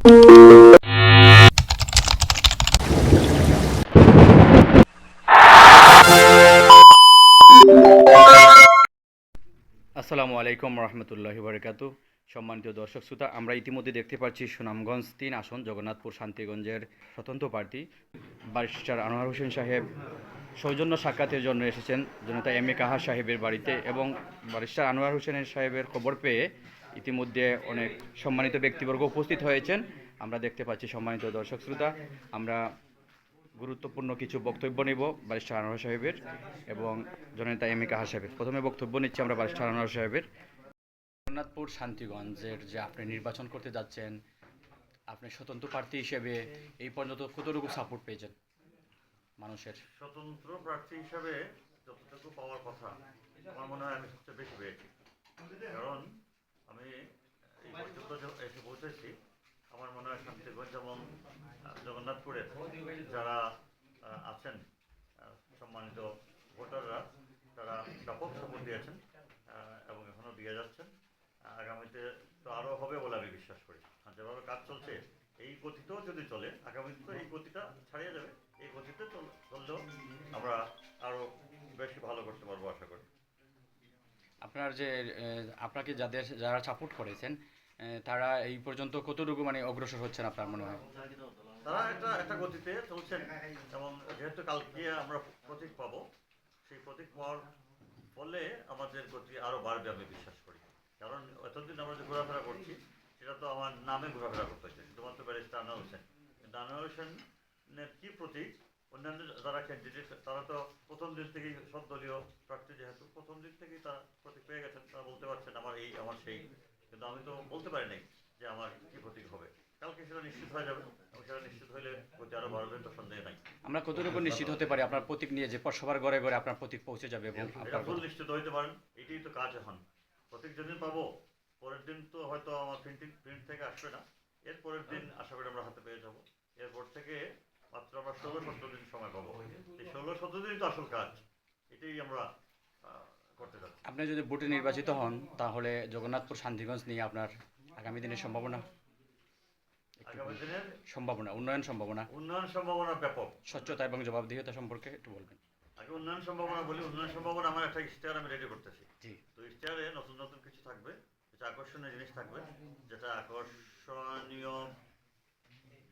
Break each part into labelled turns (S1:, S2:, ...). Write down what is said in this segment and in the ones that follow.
S1: আসসালামু আলাইকুম রহমতুল্লাহি বারকাতু। সম্মানিত দর্শক শ্রোতা, আমরা ইতিমধ্যে দেখতে পাচ্ছি সুনামগঞ্জ ৩ আসন জগন্নাথপুর শান্তিগঞ্জের স্বতন্ত্র প্রার্থী ব্যারিস্টার আনোয়ার হোসেন সাহেব সৌজন্য সাক্ষাতের জন্য এসেছেন জনতা এম এ কাহা সাহেবের বাড়িতে, এবং ব্যারিস্টার আনোয়ার হোসেনের সাহেবের খবর পেয়ে ইতিমধ্যে অনেক সম্মানিত ব্যক্তিবর্গ উপস্থিত হয়েছেন। আমরা দেখতে পাচ্ছি সম্মানিত দর্শক শ্রোতা, আমরা গুরুত্বপূর্ণ কিছু বক্তব্য নেব ব্যারিস্টার আনোয়ার সাহেবের এবং জনতা এম এ কাহা সাহেবের। প্রথমে বক্তব্য নিচ্ছি আমরা ব্যারিস্টার আনোয়ার সাহেবের। জগন্নাথপুর শান্তিগঞ্জের যে আপনি নির্বাচন করতে যাচ্ছেন, আপনি স্বতন্ত্র প্রার্থী হিসেবে এই পর্যন্ত কতটুকু সাপোর্ট পেয়েছেন মানুষের?
S2: স্বতন্ত্র প্রার্থী হিসাবে যতটুকু পাওয়ার কথা আমার মনে হয় আমি সবচেয়ে বেশি পেয়েছি। কারণ আমি এই পর্যন্ত এসে পৌঁছেছি, আমার মনে হয় শান্তিগঞ্জ এবং জগন্নাথপুরের যারা আছেন সম্মানিত ভোটাররা, তারা ব্যাপক সাপোর্ট দিয়েছেন এবং এখনও দিয়ে যাচ্ছেন। আগামীতে তো আরও হবে বলে আমি বিশ্বাস করি। যেভাবে কাজ চলছে এই গতিতেও যদি চলে, আগামীতে তো এই গতিটা ছাড়িয়ে যাবে। এই গতিতে চললেও আমরা আরও বেশি ভালো করতে পারবো আশা করি।
S1: আপনার যে আপনাকে যারা সাপোর্ট করেছেন তারা এই পর্যন্ত কতটুকু অগ্রসর হচ্ছেন আপনার মনে হয়?
S2: তারা একটা গতিতে চলছেন, এবং যেহেতু কালকে আমরা প্রতীক পাবো, সেই প্রতীক পাওয়ার ফলে আমাদের গতি আরও বাড়বে আমি বিশ্বাস করি। কারণ এতদিন আমরা যে ঘোরাফেরা করছি সেটা তো আমার নামে ঘোরাফেরা করতে হচ্ছে, শুধুমাত্র ব্যারিস্টার আনোয়ার হোসেন। কিন্তু আনোয়ার হোসেনের কী প্রতীক, অন্যান্য যারা ক্যান্ডিডেট তারা তো প্রথম দিন থেকেই সব দলীয় প্রার্থী, যেহেতু প্রথম দিন থেকেই তারা প্রতীক পেয়ে গেছেন, তারা বলতে পারছেন আমার এই আমার সেই। কিন্তু আমি তো বলতে পারি নাই যে আমার কী প্রতীক হবে। কালকে সেটা নিশ্চিত হয়ে যাবে, এবং সেটা নিশ্চিত হলে গতি আরও বাড়বে, তো সন্দেহ নাই।
S1: আমরা কতটুকু নিশ্চিত হতে পারি আপনার প্রতীক নিয়ে যে সবার ঘরে ঘরে আপনার প্রতীক পৌঁছে যাবে? এবং
S2: এটা ফুল নিশ্চিত হইতে পারেন, এটাই তো কাজ। এখন প্রতীক যেদিন পাবো, পরের দিন তো হয়তো আমার প্রিন্ট থেকে আসবে না, এর পরের দিন আশা করি আমরা হাতে পেয়ে যাবো। এরপর থেকে মাত্র আমরা 16-17 দিন সময় পাবো। এই 16-17 দিনই তো আসল কাজ, এটাই আমরা করতে যাচ্ছি।
S1: আপনি যদি ভোটে নির্বাচিত হন তাহলে জগন্নাথপুর শান্তিগঞ্জ নিয়ে আপনার আগামী দিনের সম্ভাবনা?
S2: আগামী দিনের
S1: সম্ভাবনা,
S2: উন্নয়ন সম্ভাবনা ব্যাপক।
S1: স্বচ্ছতা এবং জবাবদিহিতা সম্পর্কে একটু বলবেন।
S2: আগে উন্নয়ন সম্ভাবনা বলি। উন্নয়ন সম্ভাবনা আমার একটা ইশতেহার আমি রেডি করতেছি।
S1: জি।
S2: তো ইশতেহারে নতুন নতুন কিছু থাকবে, কিছু আকর্ষণীয় জিনিস থাকবে, যেটা আকর্ষণীয়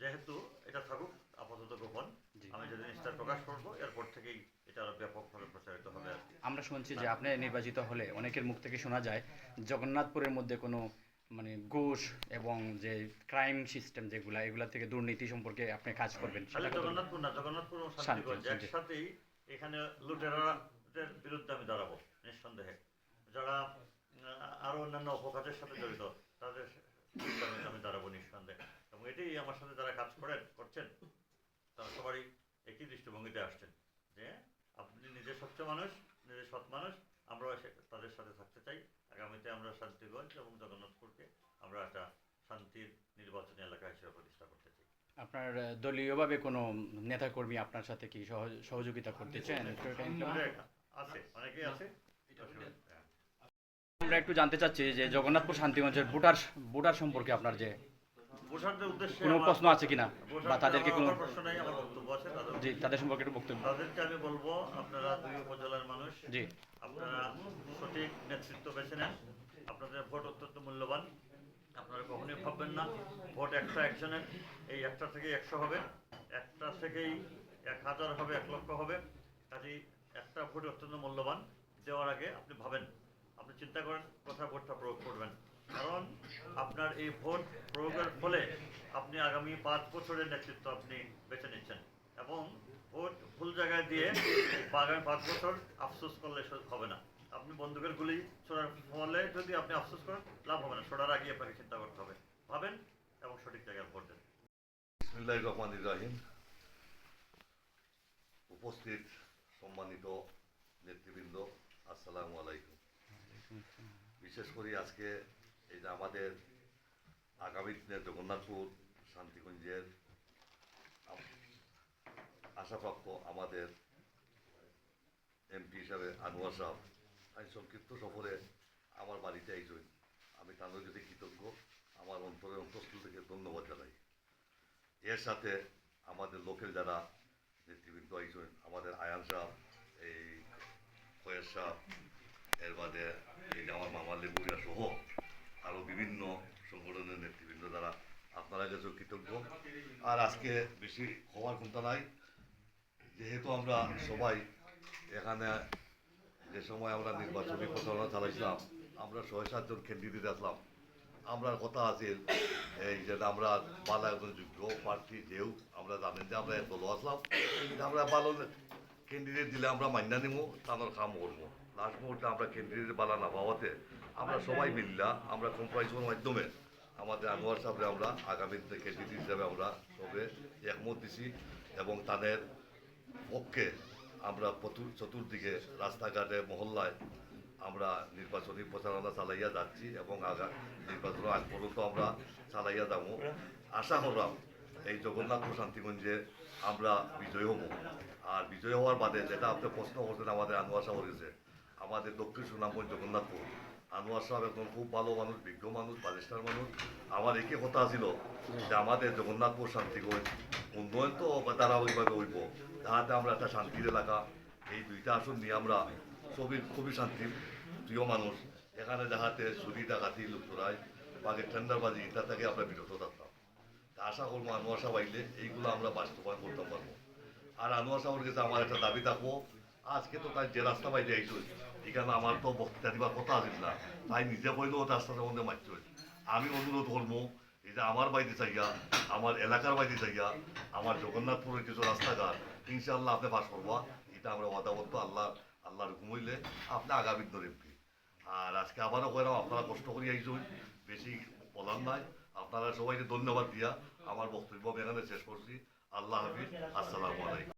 S2: যেহেতু এটা থাকুক আপাতত গোপন। আমি যেদিন ইশতেহার প্রকাশ করবো এরপর থেকেই এটা আরো ব্যাপকভাবে প্রচারিত হবে।
S1: আমরা শুনছি যে আপনি নির্বাচিত হলে অনেকের মুখ থেকে শোনা যায় জগন্নাথপুরের মধ্যে কোনো ঘুষ এবং যে ক্রাইম সিস্টেম যেগুলা, এগুলা থেকে দুর্নীতি সম্পর্কে আপনি কাজ করবেন।
S2: জগন্নাথপুর না, জগন্নাথপুর ও শান্তিগঞ্জ একসাথেই। এখানে লুটেরাদের বিরুদ্ধে আমি দাঁড়াবো নিঃসন্দেহে। যারা আরো অন্যান্য অপকাজের সাথে জড়িত তাদের আমি দাঁড়াবো নিঃসন্দেহে। এবং এটাই আমার সাথে যারা কাজ করছেন তারা সবারই একই দৃষ্টিভঙ্গিতে আসছেন যে আপনি নিজে স্বচ্ছ মানুষ, নিজে সৎ মানুষ, আমরাও তাদের সাথে থাকতে চাই। আগামীতে আমরা শান্তিগঞ্জ এবং জগন্নাথপুরকে আমরা একটা শান্তির নির্বাচনী এলাকা হিসেবে প্রতিষ্ঠা করতে চাই।
S1: আপনার দলীয়ভাবে কোনো নেতাকর্মী আপনার সাথে কি সহযোগিতা করতে চান?
S2: আছে, অনেকেই আছে।
S1: আমরা একটু জানতে চাচ্ছি যে জগন্নাথপুর শান্তিগঞ্জের ভোটার সম্পর্কে আপনার যে
S2: ভোটারদের উদ্দেশ্যে
S1: কোনো প্রশ্ন আছে কিনা, বা তাদেরকে কোনো
S2: প্রশ্ন নাই, আমার বক্তব্য আছে।
S1: জি, তাদের সম্পর্কে একটু বক্তব্য।
S2: তাদেরকে আমি বলবো, আপনারা দুই উপজেলার মানুষ,
S1: জি,
S2: আপনারা সঠিক নেতৃত্ব বেছে নেন। আপনাদের ভোট অত্যন্ত মূল্যবান। আপনারা কখনোই ভাববেন না ভোট একটা একজনের, এই একটা থেকে 100 হবে, একটা থেকেই 1000 হবে, 1 লক্ষ হবে। কাজেই একটা ভোট অত্যন্ত মূল্যবান। দেওয়ার আগে আপনি ভাবেন, আপনি চিন্তা করেন কোথায় ভোটটা প্রয়োগ করবেন। কারণ আপনার এই ভোট প্রয়োগের ফলে আপনি আগামী 5 বছরের নেতৃত্ব আপনি বেছে নিচ্ছেন, এবং ভোট ভুল জায়গায় দিয়ে আগামী 5 বছর আফসোস করলে হবে না। আপনি বন্দুকের গুলি ছোড়ার ফলে যদি আপনি আফসোস করেন, লাভ হবে না। ছোড়ার আগে আপনাকে চিন্তা করতে হবে, ভাবেন এবং সঠিক জায়গায় ভোট দেন।
S3: বিসমিল্লাহির রহমানির রহিম। উপস্থিত সম্মানিত নেতৃবৃন্দ, আসসালামু আলাইকুম। বিশেষ করে আজকে এই যে আমাদের আগামী দিনে জগন্নাথপুর শান্তিগঞ্জের আশাপ্রাপ্ত আমাদের এমপি হিসাবে আনোয়ার সাহেব আজ সংক্ষিপ্ত সফরে আমার বাড়িতে আইসই, আমি তাদের যদি কৃতজ্ঞ, আমার অন্তরের অন্তঃস্থল থেকে ধন্যবাদ জানাই। এর সাথে আমাদের লোকেল যারা নেতৃবৃন্দ আইসেন, আমাদের আয়ান সাহ, এই ফয়েজ সাহ, এর বাদে এই যে আমার মামা লেবুরিয়া সহ আরও বিভিন্ন সংগঠনের নেতৃবৃন্দ যারা আপনারা কাছেও কৃতজ্ঞ। আর আজকে বেশি হওয়ার ক্ষমতা নাই, যেহেতু আমরা সবাই এখানে যে সময় আমরা নির্বাচনী প্রচারণা চালাইছিলাম, আমরা 6-7 জন ক্যান্ডিডেট আসলাম। আমরা কথা আছে এই যে আমরা ভালো একজন যোগ্য প্রার্থী, যেও আমরা জানেন যে আমরা দল আসলাম, আমরা ভালো ক্যান্ডিডেট দিলে আমরা মান্যা নিব, তাদের কাম করবো। লাস্ট মুহূর্তে আমরা ক্যান্ডিডেট বালা না পাওয়াতে আমরা সবাই মিললা আমরা কম্প্রোমাইজের মাধ্যমে আমাদের আনোয়ার সাহেবরে আমরা আগামী ক্যান্ডিডেট হিসাবে আমরা সবে একমত দিছি এবং তাদের পক্ষে আমরা চতুর্দিকে রাস্তাঘাটে মহল্লায় আমরা নির্বাচনী প্রচারণা চালাইয়া যাচ্ছি এবং নির্বাচন আগ পর্যন্ত আমরা চালাইয়া যাব। আশা করলাম এই জগন্নাথপুর শান্তিগঞ্জে আমরা বিজয় হব। আর বিজয় হওয়ার বাদে যেটা আপনি প্রশ্ন করছেন আমাদের আনোয়ার সাহেব গেছে, আমাদের দক্ষিণ সুনামগঞ্জ জগন্নাথপুর, আনোয়ার সাহেব একজন খুব ভালো মানুষ, বিজ্ঞ মানুষ, বালিস্টার মানুষ। আমার একই কথা ছিল যে আমাদের জগন্নাথপুর শান্তিগঞ্জ উন্নয়ন তো ধারাবাহিকভাবে হইব, যাহাতে আমরা একটা শান্তির এলাকা, এই দুইটা আসন নিয়ে আমরা খুবই শান্তি প্রিয় মানুষ, এখানে যাহাতে চুরি ডাকাতি লুটতরাই বাঘের টেন্ডারবাজি এটা থেকে আমরা বিরত থাকতাম। তা আশা করবো আনোয়ার সাহেব আইলে এইগুলো আমরা বাস্তবায়ন করতে পারবো। আর আনোয়ার সাহেবের কাছে আমার একটা দাবি থাকবো, আজকে তো তাই যে রাস্তা বাইরে আইসই, এখানে আমার তো বক্তৃতা দিবার কথা আছিল না, তাই নিজে বইলেও রাস্তা সম্বন্ধে মারছই। আমি অনুরোধ করবো এই যে আমার বাড়িতে চাইয়া, আমার এলাকার বাড়িতে চাইয়া, আমার জগন্নাথপুরের কিছু রাস্তাঘাট ইনশাআল্লাহ আপনি পাস করবা, এটা আমরা ওয়াদাবদ্ধ। আল্লাহর হুকুম হইলে আপনি আগামী দিনের এমপি। আর আজকে আবারও কইলাম আপনারা কষ্ট করে আইসই, বেশি বলার নাই। আপনারা সবাইকে ধন্যবাদ দিয়া আমার বক্তব্য আমি এখানে শেষ করছি। আল্লাহ হাফিজ, আসসালামু আলাইকুম।